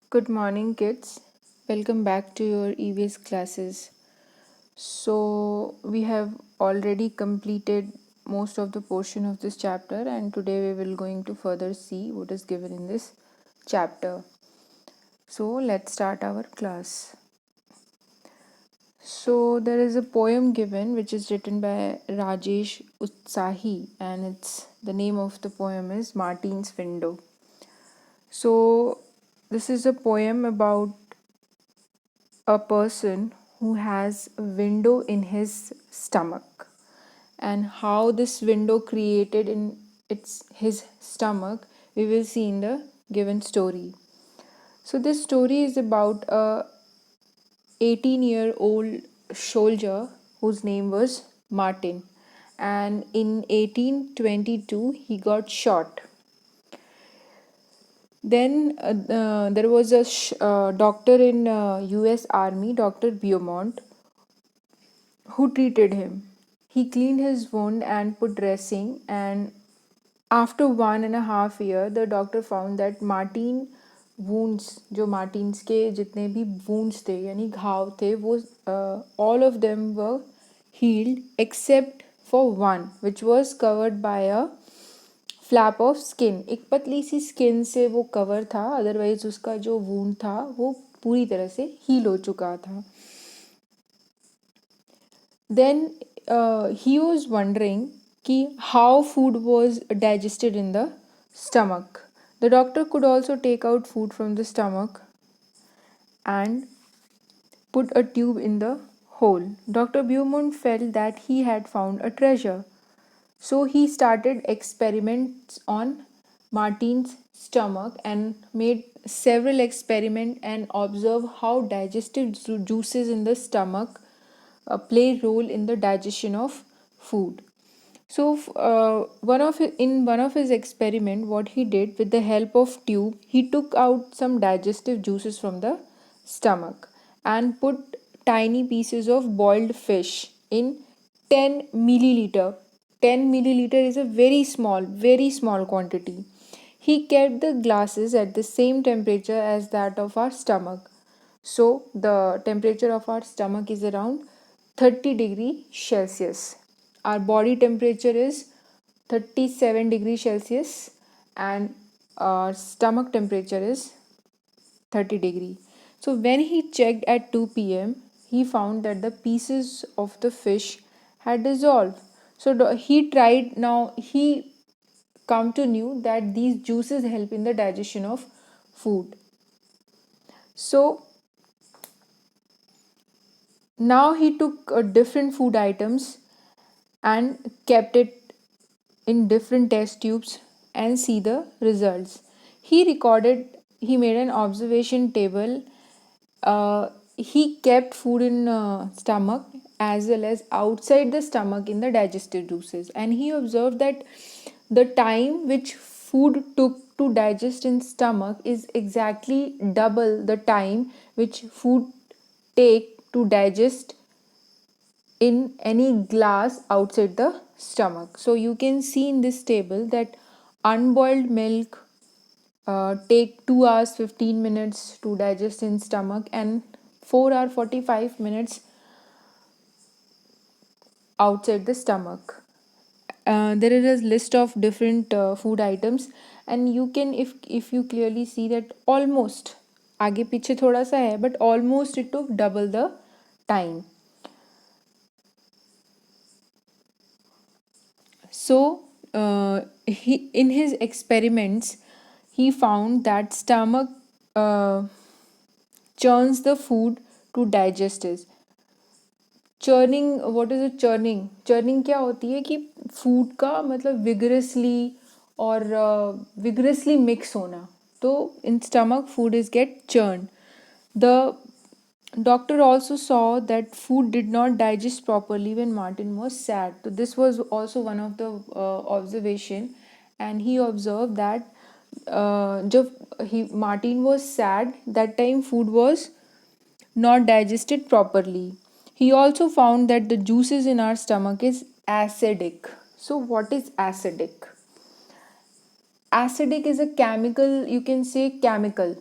Good morning, kids. Welcome back to your EVS classes. So, we have already completed most of the portion of this chapter, and today we will going to further see what is given in this chapter. So, let's start our class. So, there is a poem given which is written by Rajesh Utsahi, and it's the name of the poem is Martin's Window. So, this is a poem about a person who has a window in his stomach, and how this window created in its his stomach we will see in the given story. So this story is about a 18-year-old soldier whose name was Martin, and in 1822 he got shot. Then there was a doctor in US Army, Dr. Beaumont, who treated him. He cleaned his wound and put dressing, and after 1.5 year, the doctor found that Martin wounds, जो Martins के जितने भी wounds थे यानी घाव थे वो all of them were healed except for one which was covered by a flap of skin. एक पतली सी skin से वो cover था, otherwise उसका जो wound था वो पूरी तरह से heal हो चुका था. Then he was wondering how food was digested in the stomach. The doctor could also take out food from the stomach and put a tube in the hole. Dr. Beaumont felt that he had found a treasure. So he started experiments on Martin's stomach and made several experiments and observed how digestive juices in the stomach play role in the digestion of food. So in one of his experiment, what he did with the help of tube, he took out some digestive juices from the stomach and put tiny pieces of boiled fish in 10 milliliter. 10 milliliter is a very small quantity. He kept the glasses at the same temperature as that of our stomach. So the temperature of our stomach is around 30 degrees Celsius. Our body temperature is 37 degrees Celsius, and our stomach temperature is 30 degree. So when he checked at 2 p.m., he found that the pieces of the fish had dissolved. So he tried, now he come to know that these juices help in the digestion of food. So now he took different food items and kept it in different test tubes and see the results. He made an observation table. He kept food in stomach as well as outside the stomach in the digestive juices, and he observed that the time which food took to digest in stomach is exactly double the time which food take to digest in any glass outside the stomach. So you can see in this table that unboiled milk take 2 hours 15 minutes to digest in stomach and 4 hour 45 minutes outside the stomach. There is a list of different food items, and you can, if you clearly see that almost आगे पीछे थोड़ा सा है but almost it took double the time. So, he in his experiments, he found that stomach uh, churns the food to digest it. Churning, what is it? Churning क्या होती है कि food का मतलब vigorously mix होना. तो in stomach food is get churned. The doctor also saw that food did not digest properly when Martin was sad. So this was also one of the observation, and he observed that जब Martin was sad, that time food was not digested properly. He also found that the juices in our stomach is acidic. So what is acidic is a chemical, you can say chemical.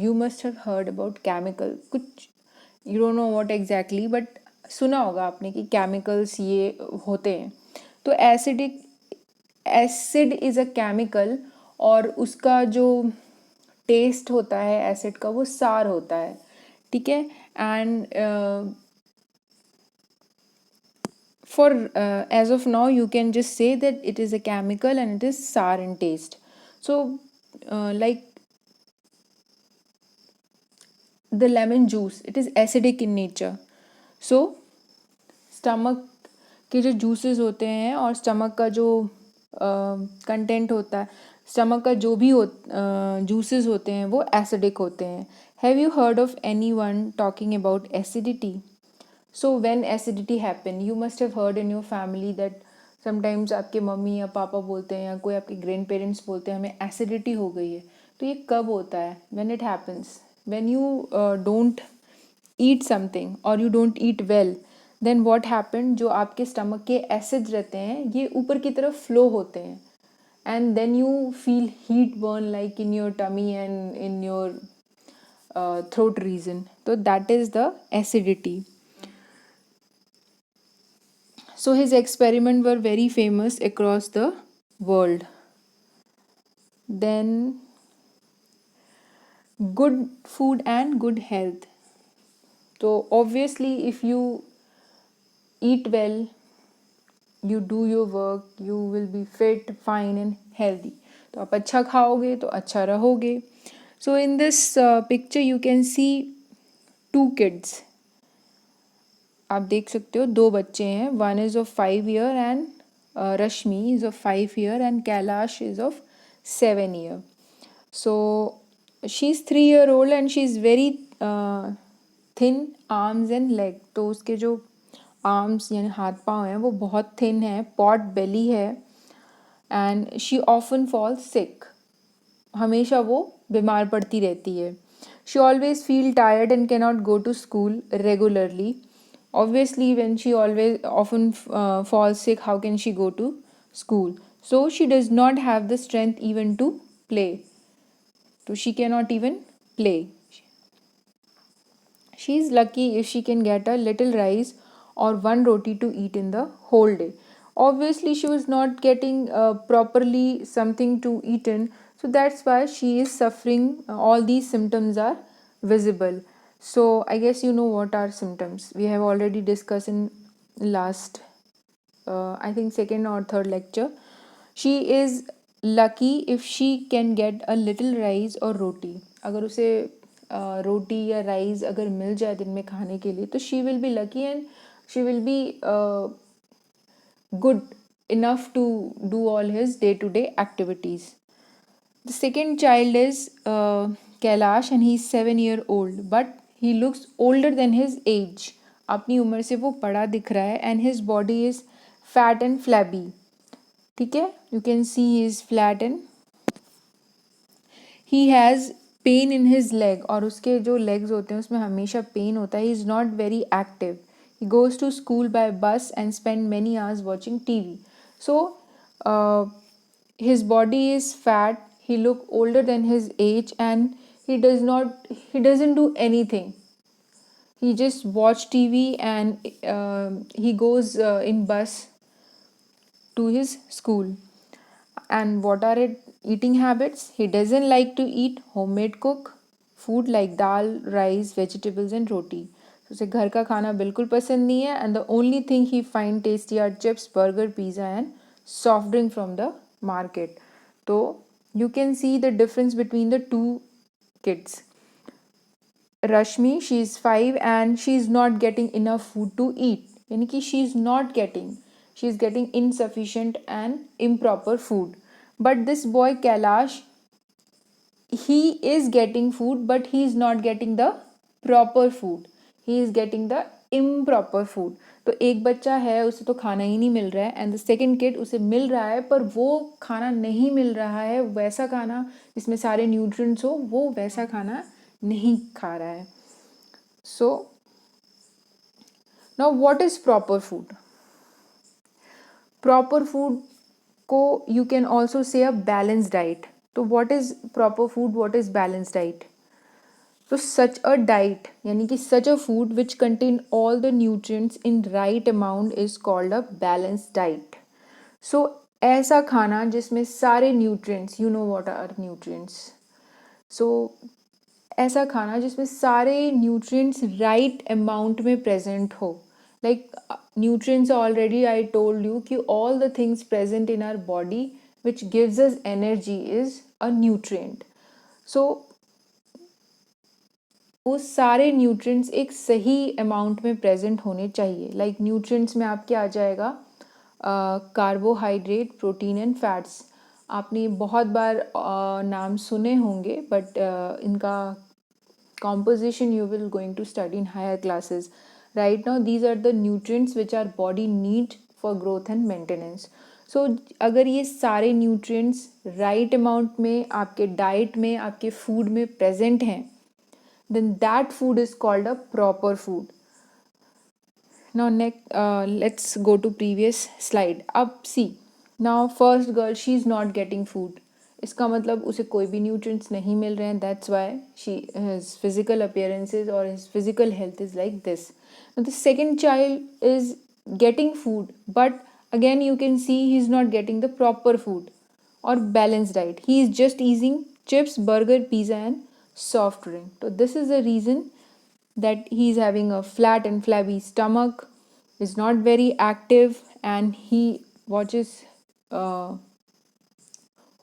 you must have heard about chemical, कुछ you don't know what exactly, but सुना होगा आपने कि chemicals ये होते हैं. तो acid is a chemical, और उसका जो टेस्ट होता है एसिड का वो सार होता है, ठीक है. And for as of now you can just say that it is a chemical and it is sour in taste. So like the lemon juice, it is acidic in nature. So stomach के जो juices होते हैं और stomach का जो content होता है, stomach का जो भी जूसेस होते हैं वो एसिडिक होते हैं. Have you heard of any one talking about acidity? So when acidity happen, you must have heard in your family that sometimes आपके मम्मी या पापा बोलते हैं या कोई आपके ग्रैंड पेरेंट्स बोलते हैं हमें एसिडिटी हो गई है. तो ये कब होता है? When it happens, when you don't eat something or you don't eat well, then what happened, जो आपके स्टमक के एसिड्स रहते हैं ये ऊपर की तरफ फ्लो होते हैं, and then you feel heat burn like in your tummy and in your throat region. So that is the acidity. So his experiments were very famous across the world. Then good food and good health. So obviously if you eat well, you do your work, you will be fit, fine and healthy. तो आप अच्छा खाओगे तो अच्छा रहोगे. So in this picture you can see two kids. आप देख सकते हो दो बच्चे हैं. One is of 5 year and Rashmi is of 5 year and Kailash is of 7 year. So she's 3 year old and she's very thin arms and leg. तो उसके जो आर्म्स यानी हाथ पाँव हैं वो बहुत थिन है, पॉट बेली है, and she often fall sick. हमेशा वो बीमार पड़ती रहती है. She always feel tired and cannot go to school regularly. Obviously when she always often falls sick, how can she go to school? So she does not have the strength even to play. So she cannot even play. She is lucky if she can get a little rice or one roti to eat in the whole day. Obviously she was not getting properly something to eat in, so that's why she is suffering. All these symptoms are visible. So I guess you know what are symptoms. We have already discussed in last I think second or third lecture. She is lucky if she can get a little rice or roti. अगर उसे रोटी या rice अगर मिल जाए दिन में खाने के लिए तो she will be lucky and she will be good enough to do all his day-to-day activities. The second child is Kailash and he is 7 year old, but he looks older than his age. अपनी उम्र से वो बड़ा दिख रहा है and his body is fat and flabby. ठीक है, you can see he is flat and he has pain in his leg. और उसके जो legs होते हैं उसमें हमेशा pain होता है. He is not very active. He goes to school by bus and spend many hours watching TV. So his body is fat, he look older than his age, and he doesn't do anything. He just watch TV and he goes in bus to his school. And what are his eating habits? He doesn't like to eat homemade cook food like dal, rice, vegetables and roti. उसे घर का खाना बिल्कुल पसंद नहीं है. And the only thing he find tasty are chips, burger, pizza and soft drink from the market. So you can see the difference between the two kids. Rashmi, she is 5 and she is not getting enough food to eat. यानी कि she is getting insufficient and improper food. But this boy Kailash, he is getting food but he is not getting the proper food. He is getting the improper food. तो एक बच्चा है उसे तो खाना ही नहीं मिल रहा है, एंड द सेकेंड किड उसे मिल रहा है पर वो खाना नहीं मिल रहा है, वैसा खाना जिसमें सारे न्यूट्रिएंट्स हो वो वैसा खाना नहीं खा रहा है. So now what is proper food? Proper food को you can also say a balanced diet. तो what is proper food, what is balanced diet? So such a diet यानी कि such a food which contain all the nutrients in right amount is called a balanced diet. So ऐसा खाना जिसमें सारे nutrients, you know what are nutrients. So ऐसा खाना जिसमें सारे न्यूट्रिएंट्स राइट अमाउंट में प्रेजेंट हो. Like nutrients already I told you कि all the things present in our body which gives us energy is a nutrient. So वो सारे nutrients एक सही अमाउंट में प्रेजेंट होने चाहिए. लाइक न्यूट्रिएंट्स में आपके आ जाएगा कार्बोहाइड्रेट, प्रोटीन एंड फैट्स. आपने बहुत बार नाम सुने होंगे बट इनका composition you will going to study in higher classes. Right now these are the nutrients which our body need for growth and maintenance. So अगर ये सारे nutrients right amount में आपके diet में, आपके food में present हैं, then that food is called a proper food. Now next let's go to previous slide. अब see, now first girl she is not getting food. इसका मतलब उसे कोई भी न्यूट्रिएंट्स नहीं मिल रहे हैं. That's why she his physical appearances और his physical health is like this. The second child is getting food but again you can see he is not getting the proper food और balance diet. He is just eating chips, burger, pizza and soft drink. तो this is the reason that he is having a flat and flabby stomach, is not very active, and he watches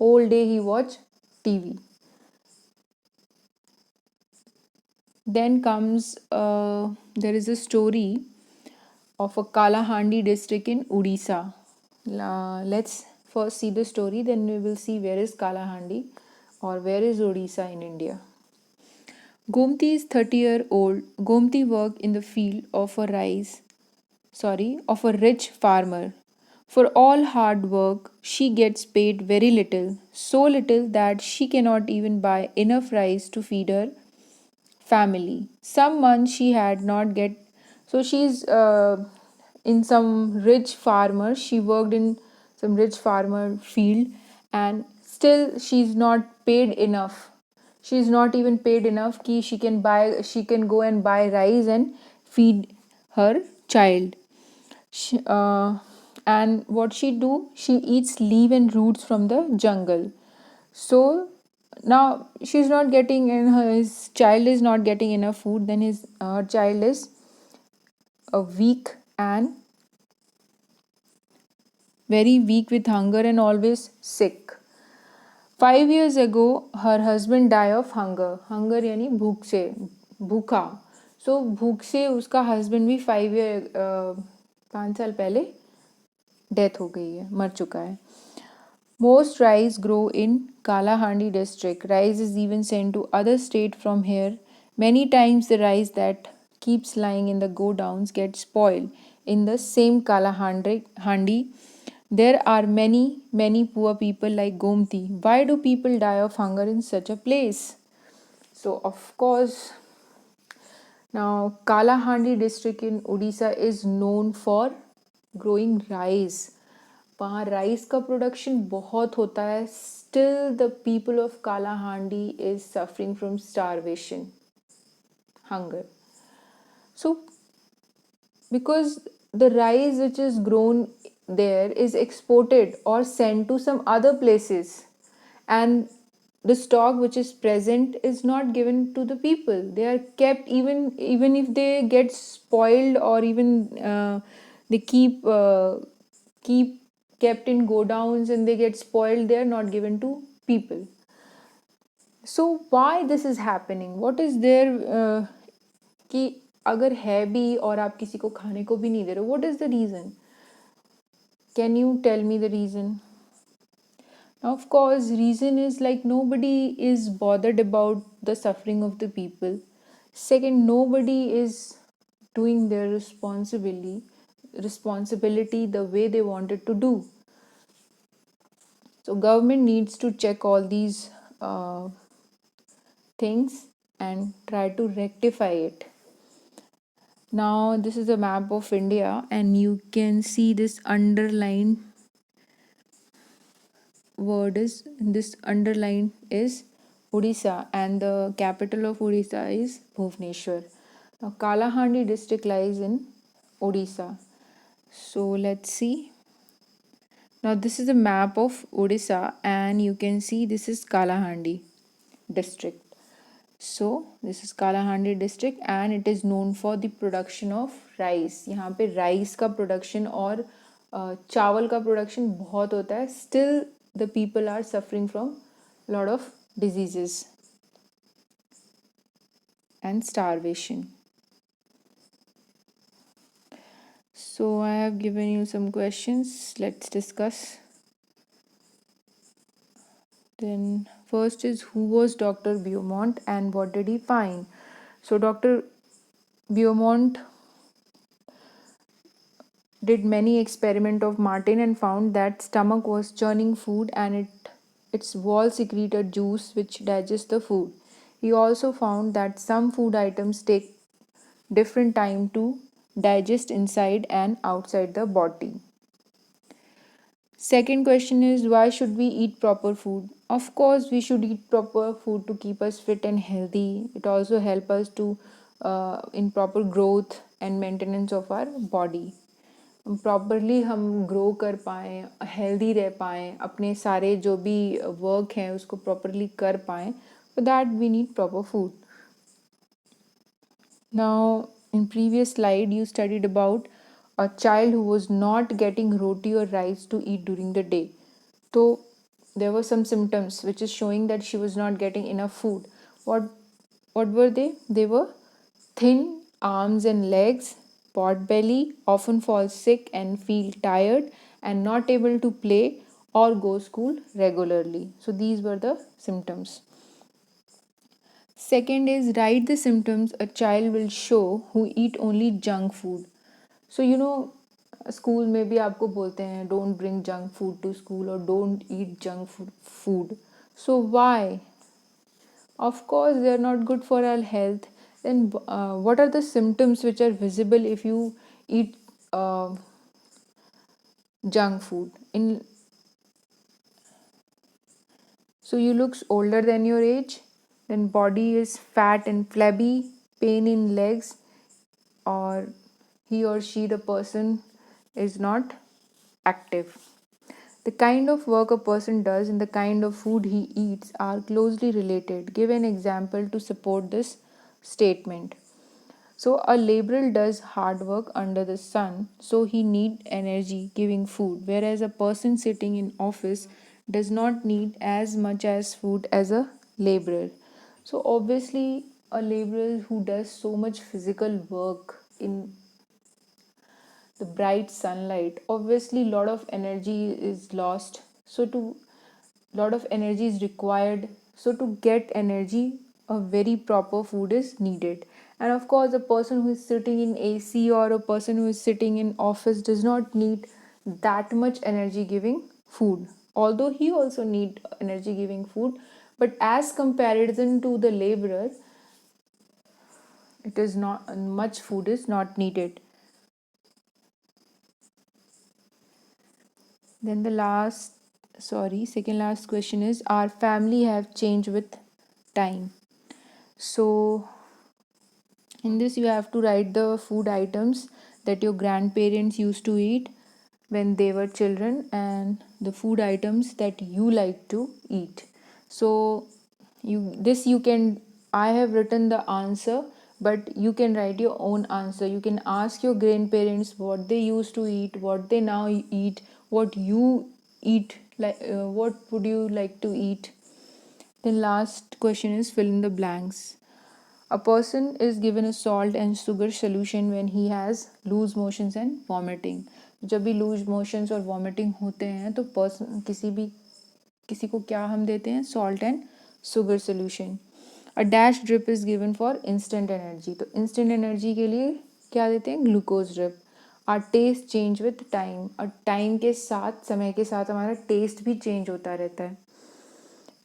whole day he watch TV. Then comes there is a story of a Kalahandi district in Odisha. Let's first see the story, then we will see where is Kalahandi or where is Odisha in India. Gomti is 30-year-old. Gomti worked in the field of a rich farmer. For all hard work, she gets paid very little, so little that she cannot even buy enough rice to feed her family. Some months she had not get, so she's in some rich farmer. She worked in some rich farmer field, and still she's not paid enough. She's not even paid enough ki she can go and buy rice and feed her child. And what she do? She eats leaf and roots from the jungle. So now she's not getting, and his child is not getting enough food. Then his her child is weak and very weak with hunger and always sick. 5 years ago, her husband died of hunger. Hunger यानी भूख से, भूखा. So भूख से उसका husband भी 5 साल पहले डेथ हो गई है, मर चुका है. Most rice grow in Kalahandi district. Rice is even sent to other state from here. Many times the rice that keeps lying in the godowns gets spoiled. In the same Kalahandi, there are many poor people like Gomti. Why do people die of hunger in such a place? So of course, now Kalahandi district in Odisha is known for growing rice. वहाँ rice का production बहुत होता है. Still the people of Kalahandi is suffering from starvation, hunger. So because the rice which is grown there is exported or sent to some other places, and the stock which is present is not given to the people. They are kept, even if they get spoiled, or even they keep kept in godowns and they get spoiled, they are not given to people. So why this is happening? What is there कि अगर है भी और आप किसी को खाने को भी नहीं दे रहे, what is the reason? Can you tell me the reason? Now, of course, reason is like nobody is bothered about the suffering of the people. Second, nobody is doing their responsibility the way they wanted to do. So government needs to check all these things and try to rectify it. Now this is a map of India, and you can see this underlined word is, this underline is Odisha, and the capital of Odisha is Bhubaneswar. Now, Kalahandi district lies in Odisha. So, let's see. Now, this is a map of Odisha, and you can see this is Kalahandi district. So, this is Kalahandi district, and it is known for the production of rice. यहाँ पे rice का production और चावल का production बहुत होता है. Still, the people are suffering from lot of diseases and starvation. So, I have given you some questions. Let's discuss. Then, first is who was Dr. Beaumont and what did he find? So, Dr. Beaumont did many experiment of Martin and found that stomach was churning food and its wall secreted juice which digests the food. He also found that some food items take different time to digest inside and outside the body. Second question is why should we eat proper food? Of course, we should eat proper food to keep us fit and healthy. It also help us to in proper growth and maintenance of our body. Properly हम grow कर पाएँ, healthy रह पाएँ, अपने सारे जो भी work हैं उसको प्रॉपरली कर पाएँ. For that we need proper food. Now, in previous slide, you studied about a child who was not getting roti or rice to eat during the day. So, there were some symptoms which is showing that she was not getting enough food. What were they? They were thin arms and legs, pot belly, often fall sick and feel tired and not able to play or go school regularly. So, these were the symptoms. Second is write the symptoms a child will show who eat only junk food. So school में भी आपको बोलते हैं don't bring junk food to school or don't eat junk food. So why? Of course they are not good for our health. Then what are the symptoms which are visible if you eat junk food? So you looks older than your age, then body is fat and flabby, pain in legs, or he or she, the person, is not active. The kind of work a person does and the kind of food he eats are closely related. Give an example to support this statement. So a laborer does hard work under the sun, so he need energy giving food, whereas a person sitting in office does not need as much as food as a laborer. So obviously a laborer who does so much physical work in the bright sunlight, obviously lot of energy is lost. So to lot of energy is required. So to get energy, a very proper food is needed. And of course, a person who is sitting in AC or a person who is sitting in office does not need that much energy giving food. Although he also need energy giving food, but as comparison to the laborer, it is not much food is not needed. Then second last question is our family have changed with time. So in this, you have to write the food items that your grandparents used to eat when they were children and the food items that you like to eat. So you can I have written the answer, but you can write your own answer. You can ask your grandparents what they used to eat, what they now eat, what you eat, like what would you like to eat. Then last question is fill in the blanks. A person is given a salt and sugar solution when he has loose motions and vomiting. जब भी loose motions और vomiting होते हैं तो person किसी को क्या हम देते हैं salt and sugar solution. A dash drip is given for instant energy. तो इंस्टेंट एनर्जी के लिए क्या देते हैं glucose drip. Are taste change with time. और टाइम के साथ समय के साथ हमारा टेस्ट भी चेंज होता रहता है.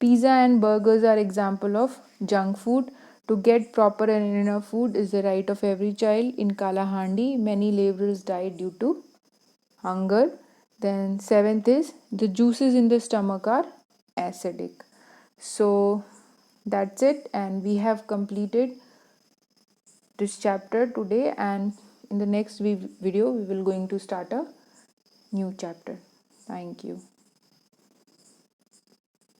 Pizza and burgers are example of junk food. To get proper and enough food is the right of every child. In Kalahandi, many laborers died due to hunger. Then seventh is the juices in the stomach are acidic. So That's it, and we have completed this chapter today, and in the next video we will going to start a new chapter. Thank you.